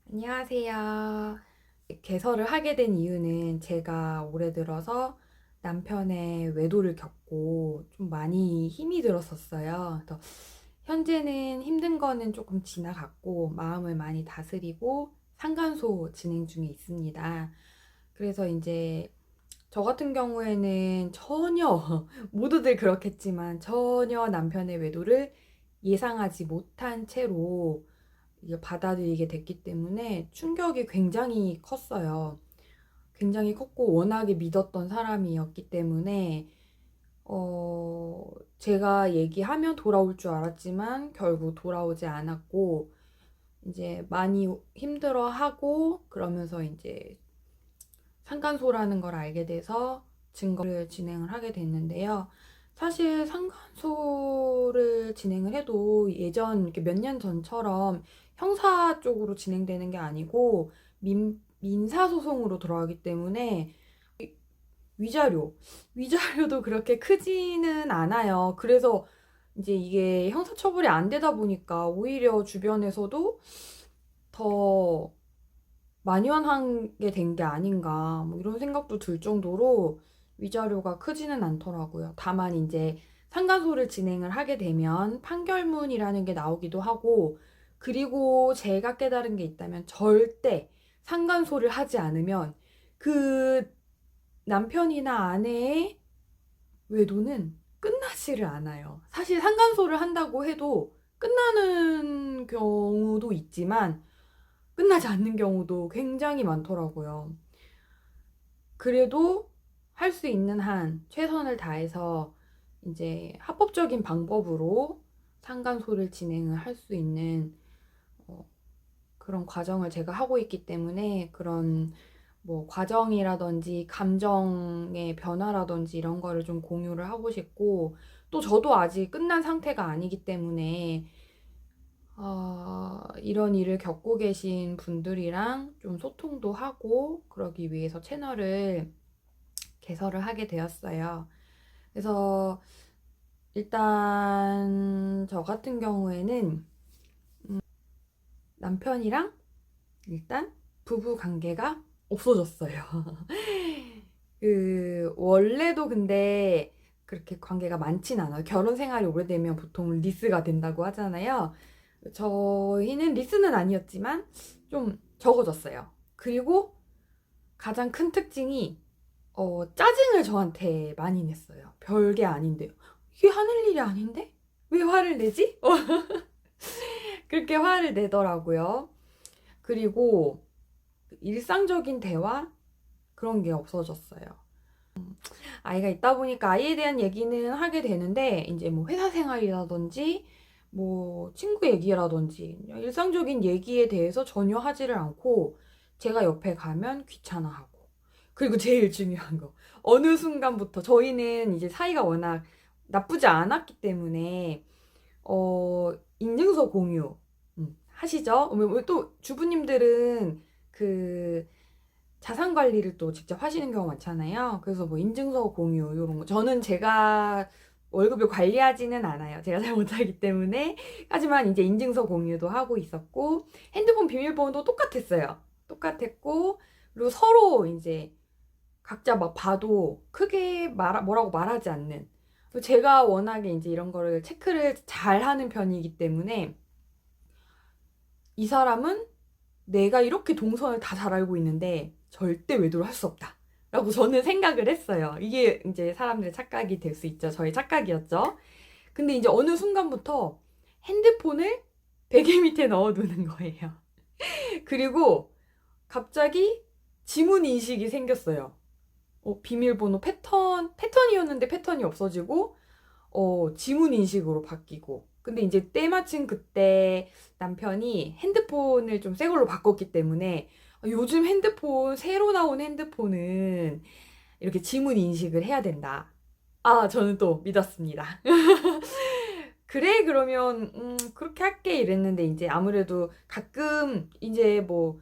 안녕하세요. 개설을 하게 된 이유는 제가 올해 들어서 남편의 외도를 겪고 좀 많이 힘이 들었었어요. 그래서 현재는 힘든 거는 조금 지나갔고 마음을 많이 다스리고 상간소 진행 중에 있습니다. 그래서 이제 저 같은 경우에는 전혀 모두들 그렇겠지만 전혀 남편의 외도를 예상하지 못한 채로 이게 받아들이게 됐기 때문에 충격이 굉장히 컸어요. 굉장히 컸고 워낙에 믿었던 사람이었기 때문에 제가 얘기하면 돌아올 줄 알았지만 결국 돌아오지 않았고 이제 많이 힘들어하고 그러면서 이제 상간소라는 걸 알게 돼서 증거를 진행을 하게 됐는데요. 사실 상간소를 진행을 해도 예전 몇 년 전처럼 형사 쪽으로 진행되는 게 아니고 민사소송으로 돌아가기 때문에 위자료도 그렇게 크지는 않아요. 그래서 이제 이게 형사처벌이 안 되다 보니까 오히려 주변에서도 더 만연하게 된 게 아닌가 뭐 이런 생각도 들 정도로 위자료가 크지는 않더라고요. 다만 이제 상간소를 진행을 하게 되면 판결문이라는 게 나오기도 하고 그리고 제가 깨달은 게 있다면 절대 상간소를 하지 않으면 그 남편이나 아내의 외도는 끝나지를 않아요. 사실 상간소를 한다고 해도 끝나는 경우도 있지만 끝나지 않는 경우도 굉장히 많더라고요. 그래도 할 수 있는 한 최선을 다해서 이제 합법적인 방법으로 상간소를 진행을 할 수 있는 어, 그런 과정을 제가 하고 있기 때문에 그런 뭐 과정이라든지 감정의 변화라든지 이런 거를 좀 공유를 하고 싶고 또 저도 아직 끝난 상태가 아니기 때문에 이런 일을 겪고 계신 분들이랑 좀 소통도 하고 그러기 위해서 채널을 개설을 하게 되었어요. 그래서 일단 저 같은 경우에는 남편이랑 일단 부부 관계가 없어졌어요. 원래도 근데 그렇게 관계가 많진 않아요. 결혼 생활이 오래되면 보통 리스가 된다고 하잖아요. 저희는 리스는 아니었지만 좀 적어졌어요. 그리고 가장 큰 특징이 짜증을 저한테 많이 냈어요. 별게 아닌데요. 이게 하늘 일이 아닌데? 왜 화를 내지? 그렇게 화를 내더라고요. 그리고 일상적인 대화? 그런 게 없어졌어요. 아이가 있다 보니까 아이에 대한 얘기는 하게 되는데, 이제 뭐 회사 생활이라든지, 뭐 친구 얘기라든지, 일상적인 얘기에 대해서 전혀 하지를 않고, 제가 옆에 가면 귀찮아하고. 그리고 제일 중요한 거. 어느 순간부터 저희는 이제 사이가 워낙 나쁘지 않았기 때문에, 인증서 공유, 하시죠? 또 주부님들은 그 자산 관리를 또 직접 하시는 경우가 많잖아요. 그래서 뭐 인증서 공유 이런 거 저는 제가 월급을 관리하지는 않아요. 제가 잘 못하기 때문에. 하지만 이제 인증서 공유도 하고 있었고 핸드폰 비밀번호도 똑같았어요. 똑같았고 그리고 서로 이제 각자 막 봐도 크게 뭐라고 말하지 않는. 제가 워낙에 이제 이런 거를 체크를 잘 하는 편이기 때문에 이 사람은 내가 이렇게 동선을 다 잘 알고 있는데 절대 외도를 할 수 없다. 라고 저는 생각을 했어요. 이게 이제 사람들의 착각이 될 수 있죠. 저의 착각이었죠. 근데 이제 어느 순간부터 핸드폰을 베개 밑에 넣어두는 거예요. 그리고 갑자기 지문 인식이 생겼어요. 비밀번호 패턴이었는데 패턴이 없어지고, 지문 인식으로 바뀌고. 근데 이제 때마침 그때 남편이 핸드폰을 좀 새 걸로 바꿨기 때문에 요즘 새로 나온 핸드폰은 이렇게 지문 인식을 해야 된다. 저는 또 믿었습니다. 그래, 그러면, 그렇게 할게 이랬는데 이제 아무래도 가끔 이제 뭐,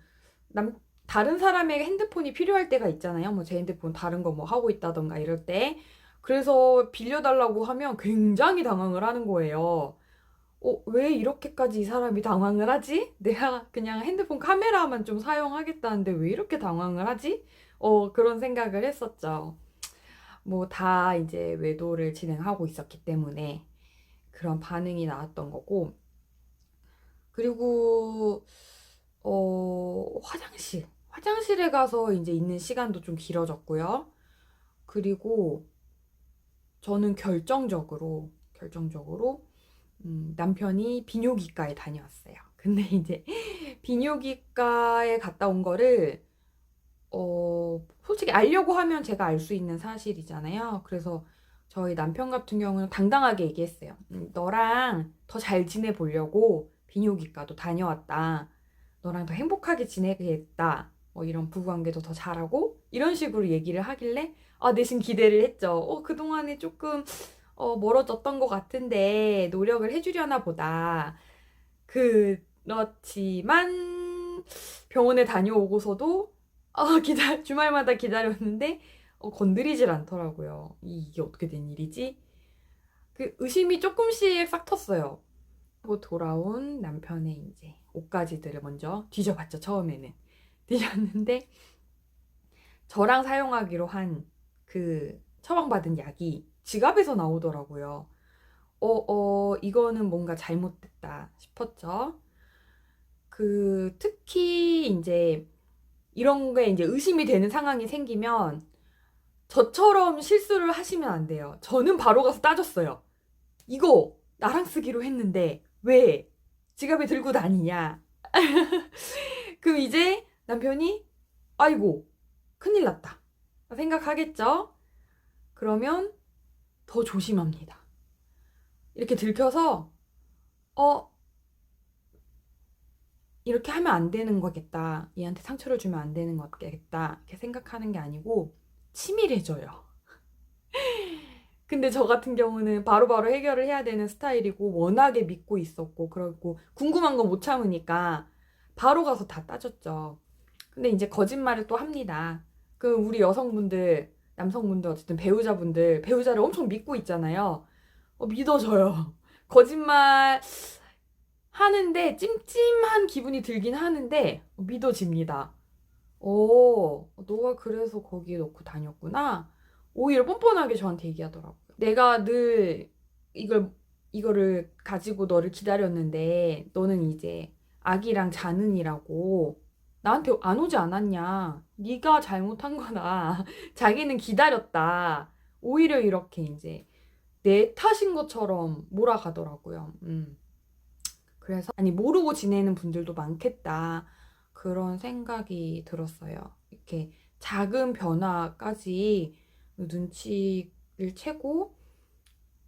다른 사람의 핸드폰이 필요할 때가 있잖아요. 뭐 제 핸드폰 다른 거 뭐 하고 있다던가 이럴 때. 그래서 빌려달라고 하면 굉장히 당황을 하는 거예요. 왜 이렇게까지 이 사람이 당황을 하지? 내가 그냥 핸드폰 카메라만 좀 사용하겠다는데 왜 이렇게 당황을 하지? 그런 생각을 했었죠. 뭐 다 이제 외도를 진행하고 있었기 때문에 그런 반응이 나왔던 거고. 그리고 화장실에 가서 이제 있는 시간도 좀 길어졌고요. 그리고 저는 결정적으로 남편이 비뇨기과에 다녀왔어요. 근데 이제 비뇨기과에 갔다 온 거를 솔직히 알려고 하면 제가 알 수 있는 사실이잖아요. 그래서 저희 남편 같은 경우는 당당하게 얘기했어요. 너랑 더 잘 지내보려고 비뇨기과도 다녀왔다. 너랑 더 행복하게 지내겠다. 뭐 이런 부부관계도 더 잘하고 이런 식으로 얘기를 하길래 내심 기대를 했죠. 그동안에 조금 멀어졌던 것 같은데 노력을 해주려나 보다. 그렇지만 병원에 다녀오고서도 주말마다 기다렸는데 건드리질 않더라고요. 이게 어떻게 된 일이지? 그 의심이 조금씩 싹 텄어요. 그리고 돌아온 남편의 이제 옷가지들을 먼저 뒤져봤죠. 처음에는 뒤졌는데 저랑 사용하기로 한 그 처방받은 약이 지갑에서 나오더라고요. 이거는 뭔가 잘못됐다 싶었죠. 특히 이제 이런 게 이제 의심이 되는 상황이 생기면 저처럼 실수를 하시면 안 돼요. 저는 바로 가서 따졌어요. 이거 나랑 쓰기로 했는데 왜 지갑에 들고 다니냐? 그럼 이제 남편이 아이고 큰일 났다 생각하겠죠? 그러면 더 조심합니다. 이렇게 들켜서 이렇게 하면 안 되는 거겠다. 얘한테 상처를 주면 안 되는 거겠다. 이렇게 생각하는 게 아니고 치밀해져요. 근데 저 같은 경우는 바로바로 해결을 해야 되는 스타일이고 워낙에 믿고 있었고 그리고 궁금한 거 못 참으니까 바로 가서 다 따졌죠. 근데 이제 거짓말을 또 합니다. 우리 여성분들, 남성분들 어쨌든 배우자를 엄청 믿고 있잖아요. 믿어져요. 거짓말 하는데 찜찜한 기분이 들긴 하는데 믿어집니다. 너가 그래서 거기에 넣고 다녔구나. 오히려 뻔뻔하게 저한테 얘기하더라고요. 내가 늘 이거를 가지고 너를 기다렸는데 너는 이제 아기랑 자는이라고 나한테 안 오지 않았냐. 네가 잘못한 거다. 자기는 기다렸다. 오히려 이렇게 이제 내 탓인 것처럼 몰아가더라고요. 그래서 아니 모르고 지내는 분들도 많겠다. 그런 생각이 들었어요. 이렇게 작은 변화까지 눈치를 채고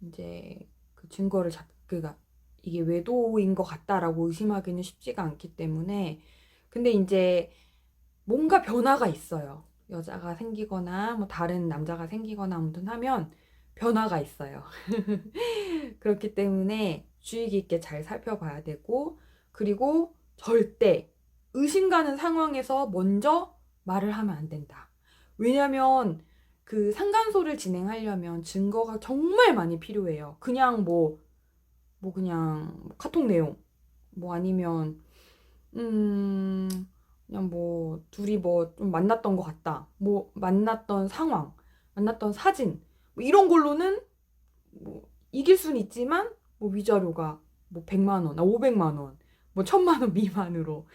이제 그 증거를 그가 이게 외도인 것 같다라고 의심하기는 쉽지가 않기 때문에 근데 이제 뭔가 변화가 있어요. 여자가 생기거나 뭐 다른 남자가 생기거나 아무튼 하면 변화가 있어요. 그렇기 때문에 주의 깊게 잘 살펴봐야 되고 그리고 절대 의심 가는 상황에서 먼저 말을 하면 안 된다. 왜냐면 상간소를 진행하려면 증거가 정말 많이 필요해요. 그냥 그냥 카톡 내용 뭐 아니면 음 그냥 둘이 좀 만났던 것 같다. 만났던 상황, 만났던 사진 이런 걸로는 이길 수는 있지만 위자료가 100만 원, 500만 원, 1000만 원 미만으로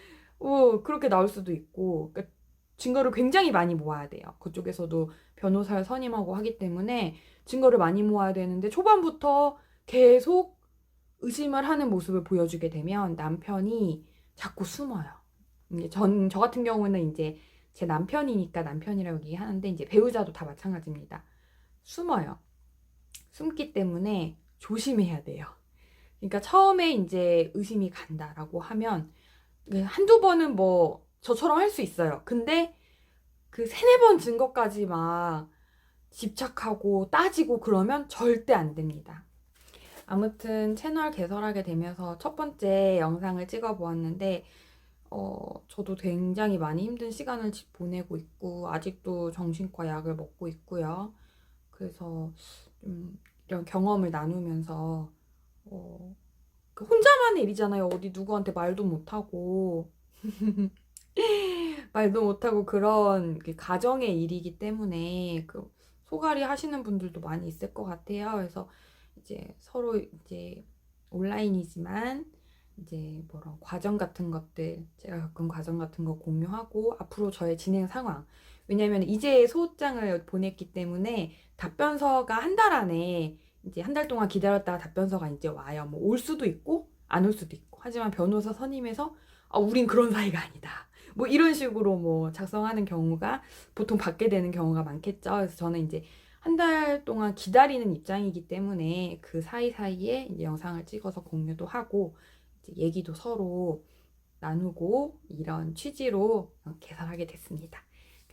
그렇게 나올 수도 있고 그러니까 증거를 굉장히 많이 모아야 돼요. 그쪽에서도 변호사를 선임하고 하기 때문에 증거를 많이 모아야 되는데 초반부터 계속 의심을 하는 모습을 보여주게 되면 남편이 자꾸 숨어요. 저 같은 경우는 이제 제 남편이니까 남편이라고 얘기하는데 이제 배우자도 다 마찬가지입니다. 숨어요. 숨기 때문에 조심해야 돼요. 그러니까 처음에 이제 의심이 간다라고 하면 한두 번은 저처럼 할 수 있어요. 근데 세네 번 증거까지 막 집착하고 따지고 그러면 절대 안 됩니다. 아무튼 채널 개설하게 되면서 첫 번째 영상을 찍어 보았는데 저도 굉장히 많이 힘든 시간을 보내고 있고 아직도 정신과 약을 먹고 있고요. 그래서 좀 이런 경험을 나누면서 그 혼자만의 일이잖아요. 어디 누구한테 말도 못하고. 말도 못하고 그런 그 가정의 일이기 때문에 그 소갈이 하시는 분들도 많이 있을 것 같아요. 그래서 이제 서로 이제 온라인이지만 이제 뭐런 과정 같은 것들 제가 겪은 과정 같은 거 공유하고 앞으로 저의 진행 상황 왜냐면 이제 소장을 보냈기 때문에 답변서가 한 달 안에 이제 한 달 동안 기다렸다가 답변서가 이제 와요. 뭐 올 수도 있고 안 올 수도 있고 하지만 변호사 선임해서 아, 우린 그런 사이가 아니다. 뭐 이런 식으로 뭐 작성하는 경우가 보통 받게 되는 경우가 많겠죠. 그래서 저는 이제 한 달 동안 기다리는 입장이기 때문에 그 사이사이에 이제 영상을 찍어서 공유도 하고 이제 얘기도 서로 나누고 이런 취지로 개설하게 됐습니다.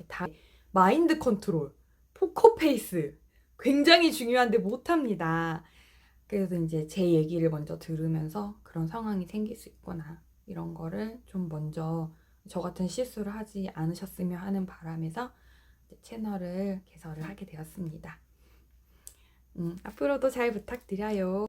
다 마인드 컨트롤, 포커 페이스 굉장히 중요한데 못합니다. 그래서 이제 제 얘기를 먼저 들으면서 그런 상황이 생길 수 있구나. 이런 거를 좀 먼저 저 같은 실수를 하지 않으셨으면 하는 바람에서 채널을 개설을 하게 되었습니다. 앞으로도 잘 부탁드려요.